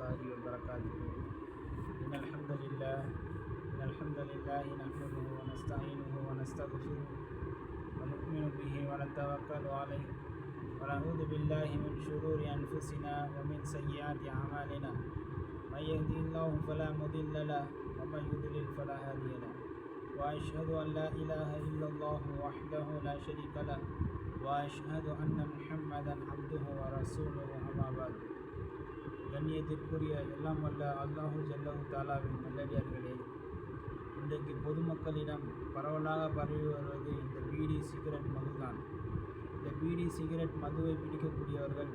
الله وبركاته. إن الحمد لله نحمده ونستعينه ونستغفره ونؤمن به ونتوكل عليه ونعوذ بالله من شرور أنفسنا ومن سيئات أعمالنا. من يهده الله فلا مضل له ومن يضلل فلا هادي له. وأشهد أن لا إله إلا الله وحده لا شريك له وأشهد أن محمدا عبده ورسوله. أما بعد. கண்ணியத்திற்குரிய எல்லாம் வல்ல அல்லாஹு ஜல்லஹு தாலாவின் நல்லடியார்களே, இன்றைக்கு பொதுமக்களிடம் பரவலாக பரவி வருவது இந்த பீடி சிகரெட் மதுதான். இந்த பீடி சிகரெட் மதுவை பிடிக்கக்கூடியவர்கள்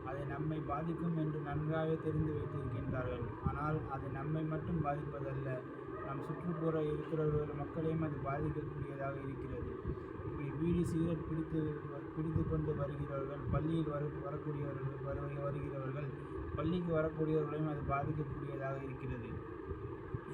அதை நம்மை பாதிக்கும் என்று நன்றாக தெரிந்து வைத்திருக்கின்றார்கள். ஆனால் அது நம்மை மட்டும் பாதிப்பதல்ல, நம் சுற்றுப்புற இருக்கிறவர்கள் மக்களையும் அது பாதிக்கக்கூடியதாக இருக்கிறது. இப்படி பீடி சிகரெட் பிடித்து கொண்டு வருகிறவர்கள், பள்ளியில் வருகிறவர்கள் பள்ளிக்கு வரக்கூடியவர்களையும் அது பாதிக்கக்கூடியதாக இருக்கிறது.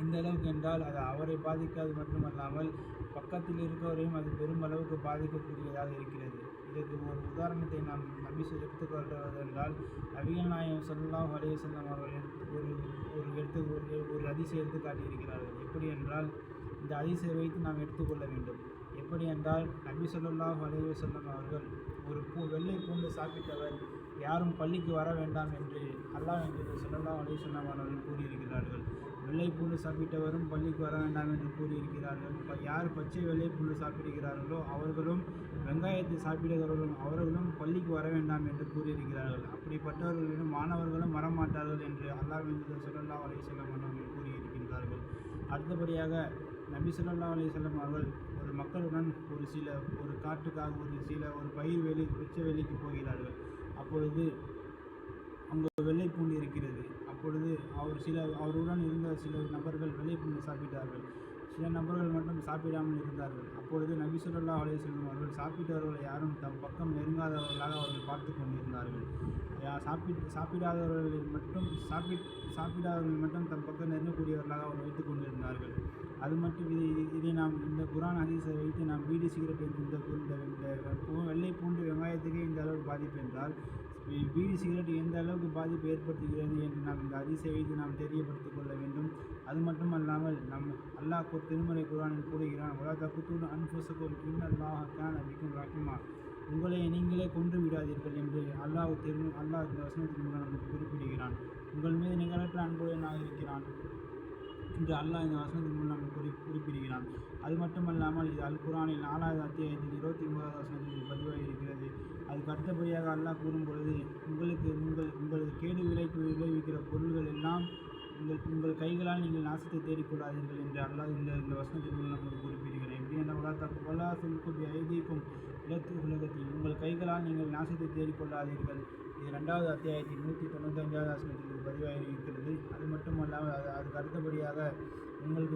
இந்த அளவுக்கு என்றால் அது அவரை பாதிக்காது மட்டுமல்லாமல் பக்கத்தில் இருக்கிறவரையும் அது பெருமளவுக்கு பாதிக்கக்கூடியதாக இருக்கிறது. இதற்கு ஒரு உதாரணத்தை நாம் எடுத்துக்கொள்வதென்றால், நபிகள் நாயகம் ஸல்லல்லாஹு அலைஹி வஸல்லம் அவர்கள் ஒரு அதிசயம் எடுத்து காட்டியிருக்கிறார்கள். எப்படி என்றால், இந்த அதிசயம் வைத்து நாம் எடுத்துக்கொள்ள வேண்டும். எப்படி என்றால், நபி ஸல்லல்லாஹு அலைஹி வஸல்லம் அவர்கள் ஒரு வெள்ளை பூண்டு சாப்பிட்டவர் யாரும் பள்ளிக்கு வர வேண்டாம் என்று அல்லாஹ் என்று ஸல்லல்லாஹு அலைஹி வஸல்லம் அவர்கள் கூறியிருக்கிறார்கள். வெள்ளை பூண்டு சாப்பிட்டவரும் பள்ளிக்கு வர வேண்டாம் என்று கூறியிருக்கிறார்கள். யார் பச்சை வெள்ளை பூண்டு சாப்பிடுகிறார்களோ அவர்களும், வெங்காயத்தை சாப்பிடுகிறவர்களும் அவர்களும் பள்ளிக்கு வர வேண்டாம் என்று கூறியிருக்கிறார்கள். அப்படிப்பட்டவர்களிடம் மாணவர்களும் வரமாட்டார்கள் என்று அல்லாஹ் என்று ஸல்லல்லாஹு அலைஹி வஸல்லம் அவர்கள் கூறியிருக்கின்றார்கள். அடுத்தபடியாக நபி ஸல்லல்லாஹு அலைஹி வஸல்லம் அவர்கள் ஒரு மக்களுடன் ஒரு காட்டுக்காக ஒரு பயிர் வேலி வெச்ச வேலிக்கு போகிறார்கள். அப்பொழுது அங்கு வெள்ளை பூண்டு இருக்கிறது. அப்பொழுது அவருடன் இருந்த சில நபர்கள் வெள்ளை பூண்டு சாப்பிட்டார்கள். சில நபர்கள் மட்டும் சாப்பிடாமல் இருந்தார்கள். அப்பொழுது நபி ஸல்லல்லாஹு அலைஹி வஸல்லம் அவர்கள் சாப்பிட்டவர்களை யாரும் தம் பக்கம் நெருங்காதவர்களாக அவர்கள் பார்த்து கொண்டிருந்தார்கள். சாப்பிடாதவர்கள் மட்டும் தம் பக்கம் நெருங்கக்கூடியவர்களாக அவர் வைத்துக் கொண்டிருந்தார்கள். அது மட்டும் இதை நாம் இந்த குர்ஆன் ஹதீஸை வைத்து நாம் பீடி சிகரெட் இந்த வெள்ளை பூண்டு வெங்காயத்துக்கே இந்த அளவுக்கு பாதிப்பு என்றால், பீடி சிகரெட் எந்த அளவுக்கு பாதிப்பு ஏற்படுத்துகிறது என்று நாம் இந்த ஹதீஸை வைத்து நாம் தெரியப்படுத்திக் கொள்ள வேண்டும். அது மட்டுமல்லாமல் அல்லாஹ் திருமறை குர்ஆனில் கூறுகிறான், வலா தக்துலூ அன்ஃபுஸக்கும் இன்னல்லாஹ கான பிக்கும் ரஹீமா. உங்களை நீங்களே கொன்று விடாதீர்கள் என்று அல்லாஹ் இந்த வசனத்தின் மூலம் நமக்கு குறிப்பிடுகிறான். உங்கள் மீது நிகரற்ற அன்புடையனாக இருக்கிறான் என்று அல்லாஹ் இந்த வசனத்தின் மூலம் நமக்கு குறிப்பிடுகிறான். அது மட்டுமல்லாமல் இது அல் குர்ஆனில் 4வது அத்தியாயத்தில் 29வது வசனத்தில் பதிவாக இருக்கிறது. அதுக்கு அடுத்தபடியாக அல்லாஹ் கூறும் பொழுது, உங்களுக்கு கேடு விளைவிக்கிற பொருள்கள் எல்லாம் உங்கள் கைகளால் நீங்கள் நாசத்தை தேடிக்கொள்ளாதீர்கள் என்று அல்லாஹ் இந்த வசனத்தின் மூலம் நமக்கு குறிப்பிடுகிறேன். எப்படி என்ற வலா துல்கு ஐதீக்கும் இலத்து உலகத்தில் உங்கள் கைகளால் நீங்கள் நாசத்தை தேடிக்கொள்ளாதீர்கள். இது 2வது அத்தியாயத்தில் 195வது வசனத்தில் பதிவாக இருக்கிறது. அது மட்டுமல்லாமல் அதுக்கு அடுத்தபடியாக உங்கள்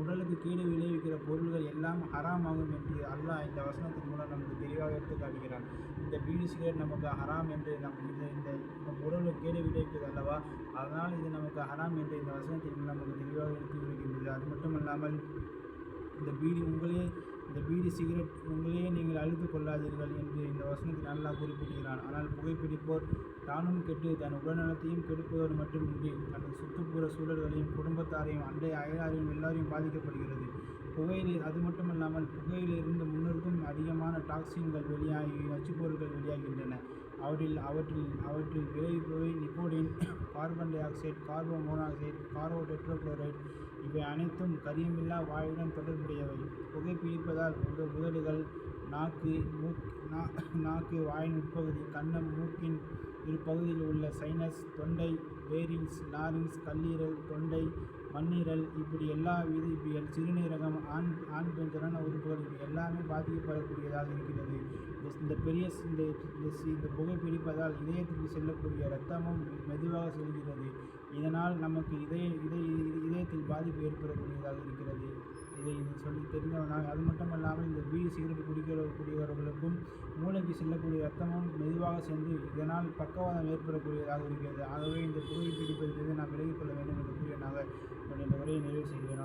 உடலுக்கு கீழே விளைவிக்கிற பொருள்கள் எல்லாம் ஹராம் ஆகும் என்று அல்லாஹ் இந்த வசனத்தின் மூலம் நமக்கு தெளிவாக எடுத்து காட்டுகிறான். இந்த பீடி சிகரெட் நமக்கு ஹராம் என்று இந்த உடலுக்கு கீழே விளைவிக்கிறது அல்லவா, அதனால் இது நமக்கு ஹராம் என்று இந்த வசனத்தின் மூலம் நமக்கு தெளிவாக எடுத்து வருகின்றது. அது மட்டுமல்லாமல் இந்த பீடி சிகரெட் உங்களையே நீங்கள் அழித்து கொள்ளாதீர்கள் என்று இந்த வசனத்தில் அல்லாஹ் குறிப்பிடுகிறான். ஆனால் புகைப்பிடிப்போர் தானும் கெட்டு தன் உடல்நலத்தையும் கெடுப்பதோடு மட்டுமின்றி தனது சுற்றுப்புற சூழல்களையும் குடும்பத்தாரையும் அண்டை அயலாரையும் எல்லாரையும் பாதிக்கப்படுகிறது. அது மட்டுமல்லாமல் புகையிலிருந்து 300க்கும் அதிகமான டாக்சின்கள் வெளியாகி நச்சுப்பொருட்கள் வெளியாகின்றன. அவற்றில் விளைவிப்பவை nicotine, carbon dioxide, carbon monoxide, carbon tetrachloride இவை அனைத்தும் கரியமில்லா வாயுடன் தொடர்புடையவை. புகைப்பிடிப்பதால் உதடுகள், நாக்கு, வாயின் உட்பகுதி, கன்னம், மூக்கின் இரு பகுதியில் உள்ள சைனஸ், தொண்டை, பேரிங்ஸ், லாரிங்ஸ், கல்லீரல், தொண்டை, மண்ணீரல் இப்படி சிறுநீரகம், ஆண் பெண் ஜனன உறுப்புகள் இப்படி எல்லாமே பாதிக்கப்படக்கூடியதாக இருக்கிறது. இந்த புகைப்பிடிப்பதால் இதயத்திற்கு செல்லக்கூடிய இரத்தமும் மெதுவாக செல்கிறது. இதனால் நமக்கு இதயத்தில் பாதிப்பு ஏற்படக்கூடியதாக இருக்கிறது. இதை சொல்லி தெரிந்தவனால். அது மட்டுமல்லாமல் இந்த பீடி சிகரெட் குடிக்கிறவர்களுக்கும் மூளைக்கு செல்லக்கூடிய இரத்தமும் மெதுவாக சென்று இதனால் பக்கவாதம் ஏற்படக்கூடியதாக இருக்கிறது. ஆகவே இந்த புகைப்பிடிப்பதிலிருந்து நாம் விலகிக் கொள்ள வேண்டும் என்று கூறியனாக இந்த உரையை நிறைவு செய்கிறேன்.